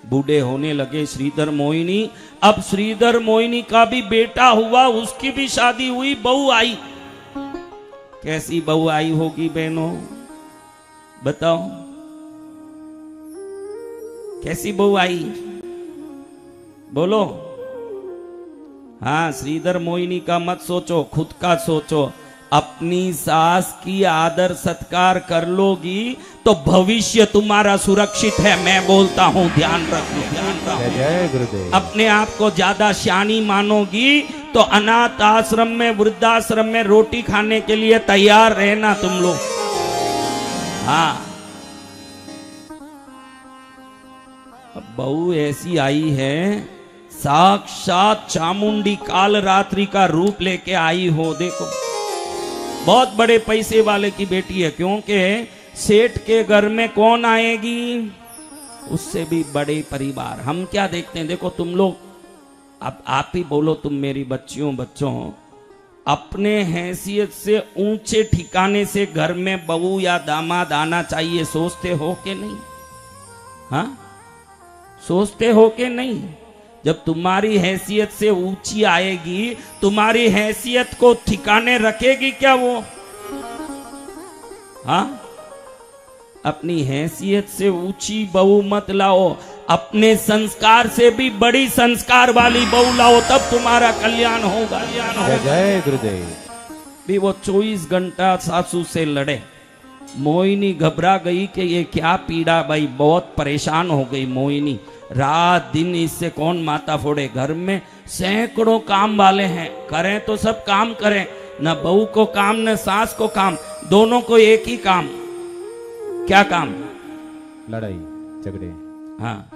बूढ़े होने लगे श्रीधर मोहिनी। अब श्रीधर मोहिनी का भी बेटा हुआ, उसकी भी शादी हुई, बहू आई। कैसी बहू आई होगी बहनों, बताओ कैसी बहू आई, बोलो। हाँ, श्रीधर मोहिनी का मत सोचो, खुद का सोचो। अपनी सास की आदर सत्कार कर लोगी तो भविष्य तुम्हारा सुरक्षित है। मैं बोलता हूं, ध्यान रखो, ध्यान रखो। जय गुरुदेव। अपने आप को ज्यादा श्यानी मानोगी तो अनाथ आश्रम में, वृद्धाश्रम में रोटी खाने के लिए तैयार रहना तुम लोग। हाँ, बहू ऐसी आई है, साक्षात चामुंडी काल रात्रि का रूप लेके आई हो। देखो, बहुत बड़े पैसे वाले की बेटी है, क्योंकि सेठ के घर में कौन आएगी, उससे भी बड़े परिवार। हम क्या देखते हैं, देखो तुम लोग, अब आप ही बोलो, तुम मेरी बच्चियों बच्चों, अपने हैसियत से ऊंचे ठिकाने से घर में बहू या दामाद आना चाहिए, सोचते हो कि नहीं? हाँ, सोचते हो कि नहीं? जब तुम्हारी हैसियत से ऊंची आएगी, तुम्हारी हैसियत को ठिकाने रखेगी क्या वो? हाँ, अपनी हैसियत से ऊंची बहू मत लाओ, अपने संस्कार से भी बड़ी संस्कार वाली बहू लाओ, तब तुम्हारा कल्याण होगा। जय गुरुदेव। भी वो 24 घंटा सासू से लड़े। मोहिनी घबरा गई कि ये क्या पीड़ा, भाई बहुत परेशान हो गई मोहिनी। रात दिन इससे कौन माथा फोड़े, घर में सैकड़ों काम वाले हैं, करें तो सब काम करें, न बहू को काम न सास को काम, दोनों को एक ही काम। क्या काम? लड़ाई झगड़े। हाँ,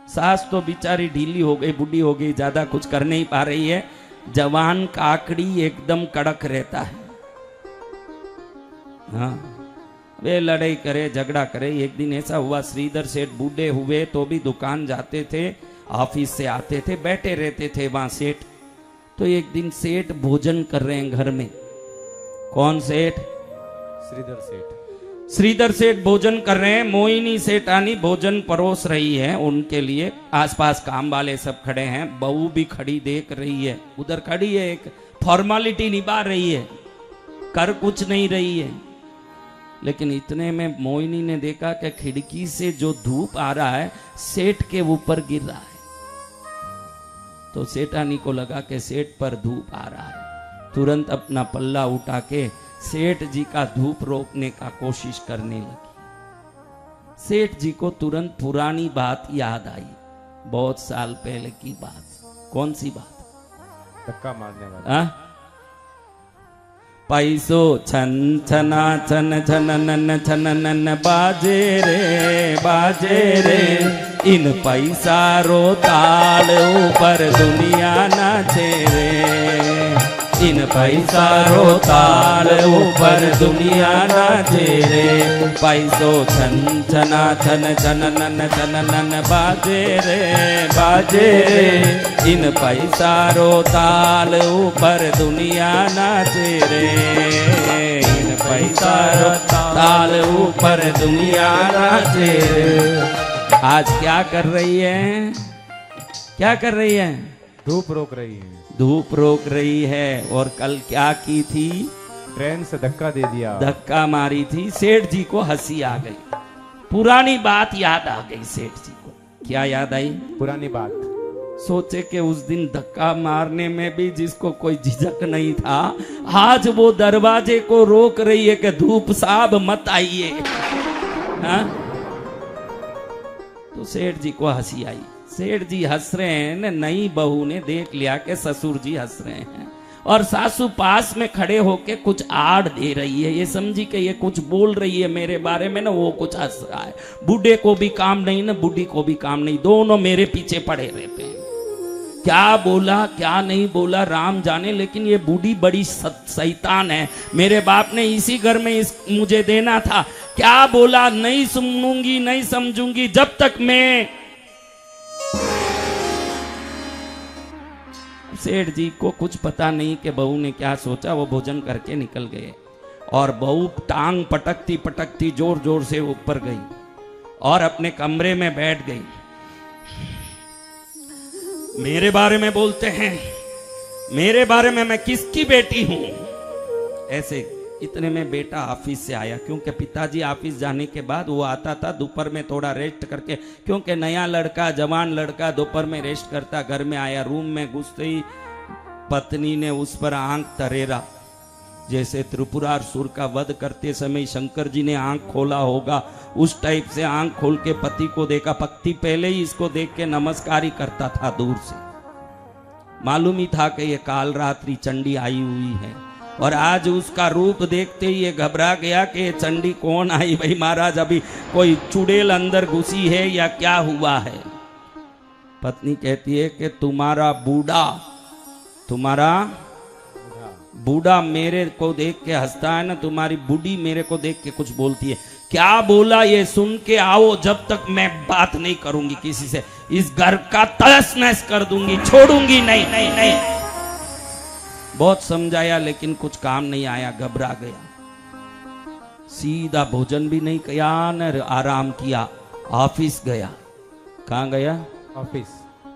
सास तो बेचारी ढीली हो गई, बूढ़ी हो गई, ज्यादा कुछ कर नहीं पा रही है। जवान काकड़ी एकदम कड़क रहता है। हाँ, वे लड़ाई करे, झगड़ा करे। एक दिन ऐसा हुआ, श्रीधर सेठ बूढ़े हुए तो भी दुकान जाते थे, ऑफिस से आते थे, बैठे रहते थे वहां सेठ। तो एक दिन सेठ भोजन कर रहे हैं घर में। कौन सेठ? श्रीधर सेठ। श्रीधर सेठ भोजन कर रहे हैं, मोहिनी सेठानी भोजन परोस रही है उनके लिए। आसपास काम वाले सब खड़े हैं, बहू भी खड़ी देख रही है, उधर खड़ी है, एक फॉर्मेलिटी निभा रही है, कर कुछ नहीं रही है। लेकिन इतने में मोहिनी ने देखा कि खिड़की से जो धूप आ रहा है सेठ के ऊपर गिर रहा है। तो सेठानी को लगा कि सेठ पर धूप आ रहा है, तुरंत अपना पल्ला उठा के सेठ जी का धूप रोकने का कोशिश करने लगी। सेठ जी को तुरंत पुरानी बात याद आई, बहुत साल पहले की बात। कौन सी बात? धक्का मारने वाला। पैसो छन छना छन छनन छनन बाजे रे, इन पैसा रो ताल ऊपर दुनिया नाचे रे, इन पैसा रो ताल ऊपर दुनिया नाचे रे। पैसो छन छना छन छनन छनन बाजे रे, इन पैसा रो ताल ऊपर दुनिया नाचे रे, इन पैसा रो ताल ऊपर दुनिया नाचे रे। आज क्या कर रही है? क्या कर रही है? धूप रोक रही है। धूप रोक रही है। और कल क्या की थी? ट्रेन से धक्का दे दिया, धक्का मारी थी। सेठ जी को हंसी आ गई, पुरानी बात याद आ गई सेठ जी को। क्या याद आई? पुरानी बात। सोचे कि उस दिन धक्का मारने में भी जिसको कोई झिझक नहीं था, आज वो दरवाजे को रोक रही है कि धूप साहब मत आइए। हाँ? तो सेठ जी को हंसी आई। सेठ जी हंस रहे हैं, नई बहू ने देख लिया कि ससुर जी हंस रहे हैं, और सासू पास में खड़े होके कुछ आड़ दे रही है। ये समझी कि ये कुछ बोल रही है मेरे बारे में ना, वो कुछ हंस रहा है। बूढ़े को भी काम नहीं ना, बूढ़ी को भी काम नहीं, दोनों मेरे पीछे पड़े रहते हैं। क्या बोला क्या नहीं बोला राम जाने, लेकिन ये बूढ़ी बड़ी शैतान है। मेरे बाप ने इसी घर में मुझे देना था। क्या बोला? नहीं सुनूंगी, नहीं समझूंगी जब तक मैं। सेठ जी को कुछ पता नहीं कि बहू ने क्या सोचा। वो भोजन करके निकल गए और बहू टांग पटकती पटकती जोर जोर से ऊपर गई और अपने कमरे में बैठ गई। मेरे बारे में बोलते हैं, मेरे बारे में मैं किसकी बेटी हूं। ऐसे इतने में बेटा ऑफिस से आया, क्योंकि पिताजी ऑफिस जाने के बाद वो आता था दोपहर में थोड़ा रेस्ट करके, क्योंकि नया लड़का जवान लड़का दोपहर में रेस्ट करता। घर में आया, रूम में घुसते ही पत्नी ने उस पर आंख तरेरा, जैसे त्रिपुरासुर का वध करते समय शंकर जी ने आंख खोला होगा, उस टाइप से आंख खोल के पति को देखा। पति पहले ही इसको देख के नमस्कार ही करता था दूर से, मालूम ही था कि ये काल रात्रि चंडी आई हुई है। और आज उसका रूप देखते ही ये घबरा गया कि ये चंडी कौन आई। भाई महाराज, अभी कोई चुड़ैल अंदर घुसी है या क्या हुआ है। पत्नी कहती है कि तुम्हारा बूढ़ा मेरे को देख के हंसता है ना, तुम्हारी बूढ़ी मेरे को देख के कुछ बोलती है। क्या बोला ये सुन के आओ, जब तक मैं बात नहीं करूंगी किसी से, इस घर का तहस नहस कर दूंगी, छोड़ूंगी नहीं नहीं नहीं। बहुत समझाया लेकिन कुछ काम नहीं आया, घबरा गया। सीधा भोजन भी नहीं किया न आराम किया, ऑफिस गया। कहाँ गया?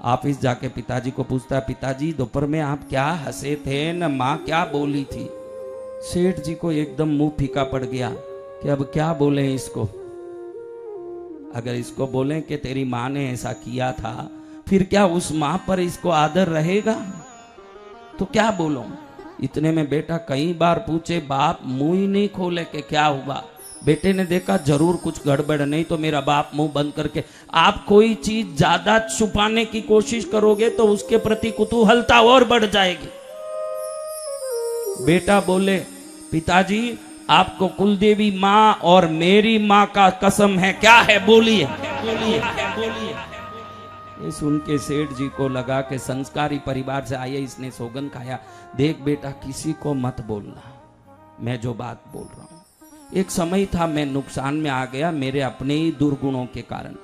ऑफिस जाके पिताजी को पूछता, पिताजी दोपहर में आप क्या हंसे थे न, माँ क्या बोली थी। सेठ जी को एकदम मुंह फीका पड़ गया कि अब क्या बोले इसको। अगर इसको बोले कि तेरी माँ ने ऐसा किया था, फिर क्या उस माँ पर इसको आदर रहेगा? तो क्या बोलो। इतने में बेटा कई बार पूछे, बाप मुंह ही नहीं खोले कि क्या हुआ। बेटे ने देखा जरूर कुछ गड़बड़, नहीं तो मेरा बाप मुंह बंद करके। आप कोई चीज ज्यादा छुपाने की कोशिश करोगे तो उसके प्रति कुतूहलता और बढ़ जाएगी। बेटा बोले, पिताजी आपको कुलदेवी माँ और मेरी माँ का कसम है, क्या है बोलिए। ये सुन के सेठ जी को लगा कि संस्कारी परिवार से आए, इसने सौगंध खाया, देख बेटा किसी को मत बोलना मैं जो बात बोल रहा हूं। एक समय था मैं नुकसान में आ गया मेरे अपने ही दुर्गुणों के कारण,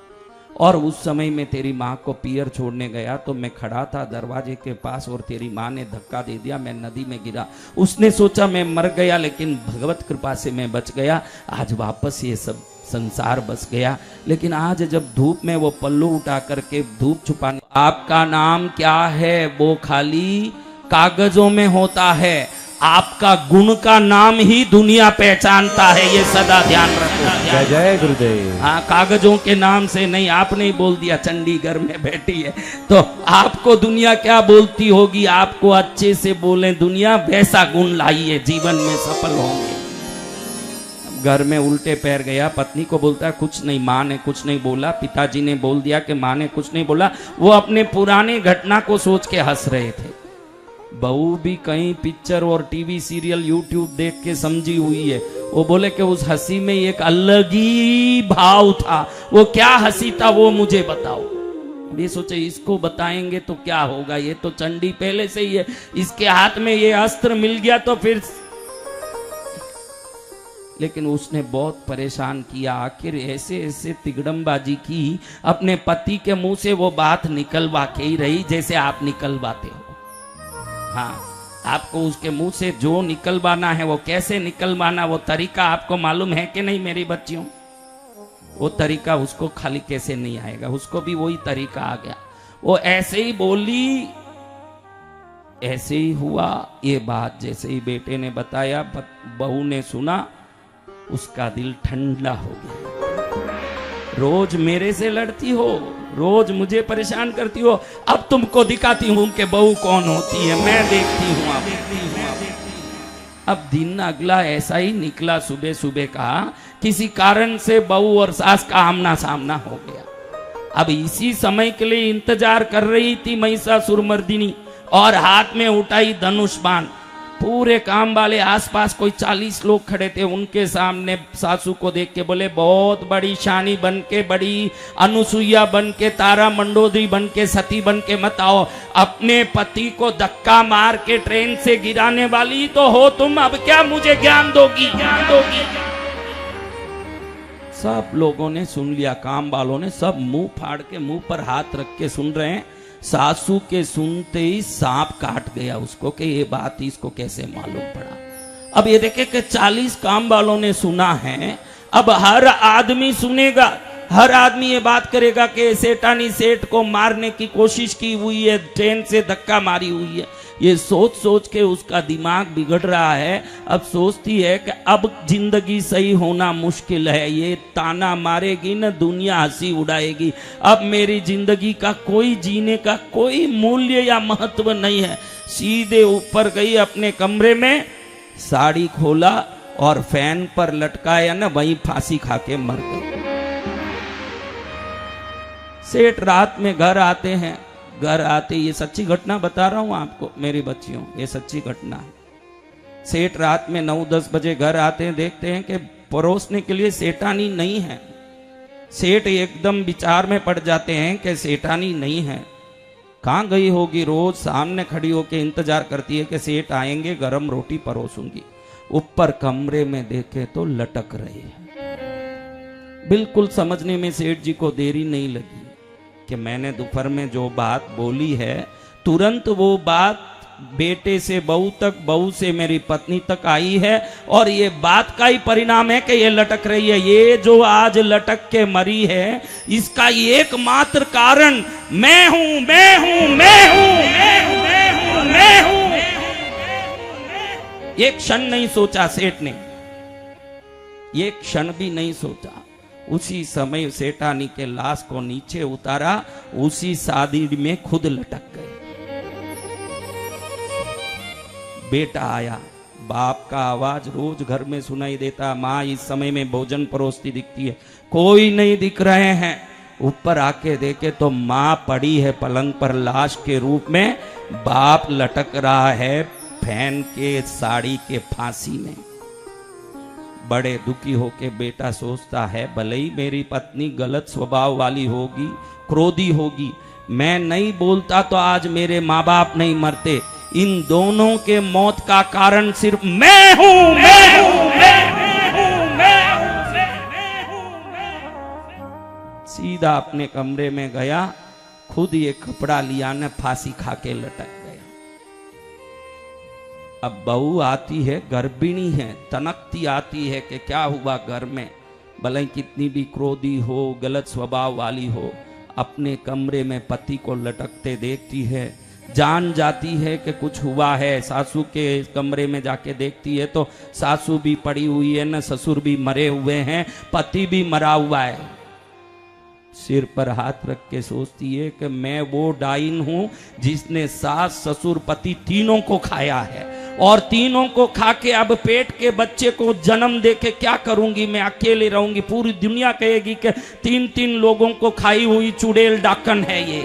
और उस समय में तेरी माँ को पियर छोड़ने गया तो मैं खड़ा था दरवाजे के पास और तेरी माँ ने धक्का दे दिया, मैं नदी में गिरा। उसने सोचा मैं मर गया, लेकिन भगवत कृपा से मैं बच गया। आज वापस ये सब संसार बस गया। लेकिन आज जब धूप में वो पल्लू उठा करके धूप छुपाने, आपका नाम क्या है वो खाली कागजों में होता है, आपका गुण का नाम ही दुनिया पहचानता है, ये सदा ध्यान रखो। जय जय गुरुदेव। हाँ, कागजों के नाम से नहीं। आपने ही बोल दिया चंडीगढ़ में बैठी है, तो आपको दुनिया क्या बोलती होगी। आपको अच्छे से बोले दुनिया, वैसा गुण लाइए, जीवन में सफल होंगे। घर में उल्टे पैर गया, पत्नी को बोलता है कुछ नहीं, माँ ने कुछ नहीं बोला, पिताजी ने बोल दिया कि माँ ने कुछ नहीं बोला। वो अपने पुराने घटना को सोच के हंस रहे थे। बहू भी कहीं पिक्चर और टीवी सीरियल यूट्यूब देख के समझी हुई है। वो बोले कि उस हंसी में एक अलग ही भाव था। वो क्या हंसी था वो मुझे बताओ। ये सोचे इसको बताएंगे तो क्या होगा, ये तो चंडी पहले से ही है, इसके हाथ में ये अस्त्र मिल गया तो फिर। लेकिन उसने बहुत परेशान किया। आखिर ऐसे ऐसे तिगड़मबाजी की, अपने पति के मुंह से वो बात निकलवा के ही रही जैसे आप निकलवाते हो। हाँ, आपको उसके मुंह से जो निकलवाना है वो कैसे निकलवाना, वो तरीका आपको मालूम है कि नहीं मेरी बच्चियों। वो तरीका उसको खाली कैसे नहीं आएगा, उसको भी वही तरीका आ गया। वो ऐसे ही बोली, ऐसे ही हुआ। ये बात जैसे ही बेटे ने बताया, बहू ने सुना, उसका दिल ठंडा हो गया। रोज मेरे से लड़ती हो, रोज मुझे परेशान करती हो, अब तुमको दिखाती हूं कि बहू कौन होती है, मैं देखती हूं अब दिन अगला ऐसा ही निकला। सुबह सुबह का किसी कारण से बहू और सास का आमना सामना हो गया। अब इसी समय के लिए इंतजार कर रही थी महिषासुरमर्दिनी, और हाथ में उठाई धनुष बाण। पूरे काम वाले आसपास कोई 40 लोग खड़े थे। उनके सामने सासू को देख के बोले, बहुत बड़ी शानी बन के, बड़ी अनुसुईया बन के, तारा मंडोदरी बन के, सती बन के मत आओ। अपने पति को धक्का मार के ट्रेन से गिराने वाली तो हो तुम, अब क्या मुझे ज्ञान दोगी, ज्ञान दोगी। सब लोगों ने सुन लिया, काम वालों ने सब मुंह फाड़ के मुंह पर हाथ रख के सुन रहे हैं। सासू के सुनते ही सांप काट गया उसको कि ये बात इसको कैसे मालूम पड़ा। अब ये देखे कि 40 काम वालों ने सुना है, अब हर आदमी सुनेगा हर आदमी ये बात करेगा कि सेठानी सेठ को मारने की कोशिश की हुई है, ट्रेन से धक्का मारी हुई है। ये सोच सोच के उसका दिमाग बिगड़ रहा है। अब सोचती है कि अब जिंदगी सही होना मुश्किल है, ये ताना मारेगी ना दुनिया हंसी उड़ाएगी, अब मेरी जिंदगी का कोई जीने का कोई मूल्य या महत्व नहीं है। सीधे ऊपर गई अपने कमरे में, साड़ी खोला और फैन पर लटकाया ना, वहीं फांसी खा के मर गई। सेठ रात में घर आते हैं, घर आते, ये सच्ची घटना बता रहा हूं आपको मेरी बच्चियों, ये सच्ची घटना है। सेठ रात में 9-10 बजे घर आते हैं, देखते हैं कि परोसने के लिए सेठानी नहीं है। सेठ एकदम विचार में पड़ जाते हैं कि सेठानी नहीं है, कहाँ गई होगी। रोज सामने खड़ी होकर इंतजार करती है कि सेठ आएंगे, गरम रोटी परोसूंगी। ऊपर कमरे में देखे तो लटक रही है। बिल्कुल समझने में सेठ जी को देरी नहीं लगी कि मैंने दोपहर में जो बात बोली है, तुरंत वो बात बेटे से बहू तक, बहू से मेरी पत्नी तक आई है, और ये बात का ही परिणाम है कि ये लटक रही है। ये जो आज लटक के मरी है, इसका एकमात्र कारण मैं हूं, मैं हूं, मैं हूं, मैं हूं, मैं हूं, मैं हूं। एक क्षण नहीं सोचा सेठ ने, एक क्षण भी नहीं सोचा। उसी समय सेठानी के लाश को नीचे उतारा, उसी शादी में खुद लटक गए। बेटा आया, बाप का आवाज रोज घर में सुनाई देता, माँ इस समय में भोजन परोसती दिखती है, कोई नहीं दिख रहे हैं। ऊपर आके देखे तो माँ पड़ी है पलंग पर लाश के रूप में, बाप लटक रहा है फैन के साड़ी के फांसी में। बड़े दुखी होके बेटा सोचता है, भले ही मेरी पत्नी गलत स्वभाव वाली होगी, क्रोधी होगी, मैं नहीं बोलता तो आज मेरे माँ बाप नहीं मरते। इन दोनों के मौत का कारण सिर्फ मैं हूं, मैं हूं, मैं हूं, मैं हूं। सीधा अपने कमरे में गया, खुद ये कपड़ा लिया न, फांसी खा के लटक गया। अब बहू आती है, गर्भिणी है, तनकती आती है कि क्या हुआ घर में, भले कितनी भी क्रोधी हो, गलत स्वभाव वाली हो, अपने कमरे में पति को लटकते देखती है, जान जाती है कि कुछ हुआ है। सासू के कमरे में जाके देखती है तो सासू भी पड़ी हुई है न, ससुर भी मरे हुए हैं, पति भी मरा हुआ है। सिर पर हाथ रख के सोचती है कि मैं वो डाइन हूं जिसने सास ससुर पति तीनों को खाया है, और तीनों को खा के अब पेट के बच्चे को जन्म दे के क्या करूंगी, मैं अकेले रहूंगी। पूरी दुनिया कहेगी कि 3-3 लोगों को खाई हुई चुड़ैल डाकन है ये,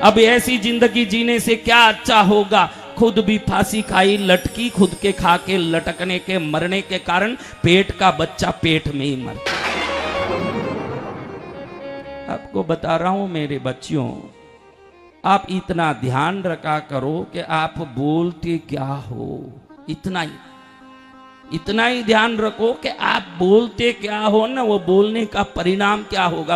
अब ऐसी जिंदगी जीने से क्या अच्छा होगा। खुद भी फांसी खाई, लटकी, खुद के खा के लटकने के मरने के कारण पेट का बच्चा पेट में ही मर गया। आपको बता रहा हूं मेरे बच्चियों, आप इतना ध्यान रखा करो कि आप बोलते क्या हो, इतना ही ध्यान रखो कि आप बोलते क्या हो ना, वो बोलने का परिणाम क्या होगा।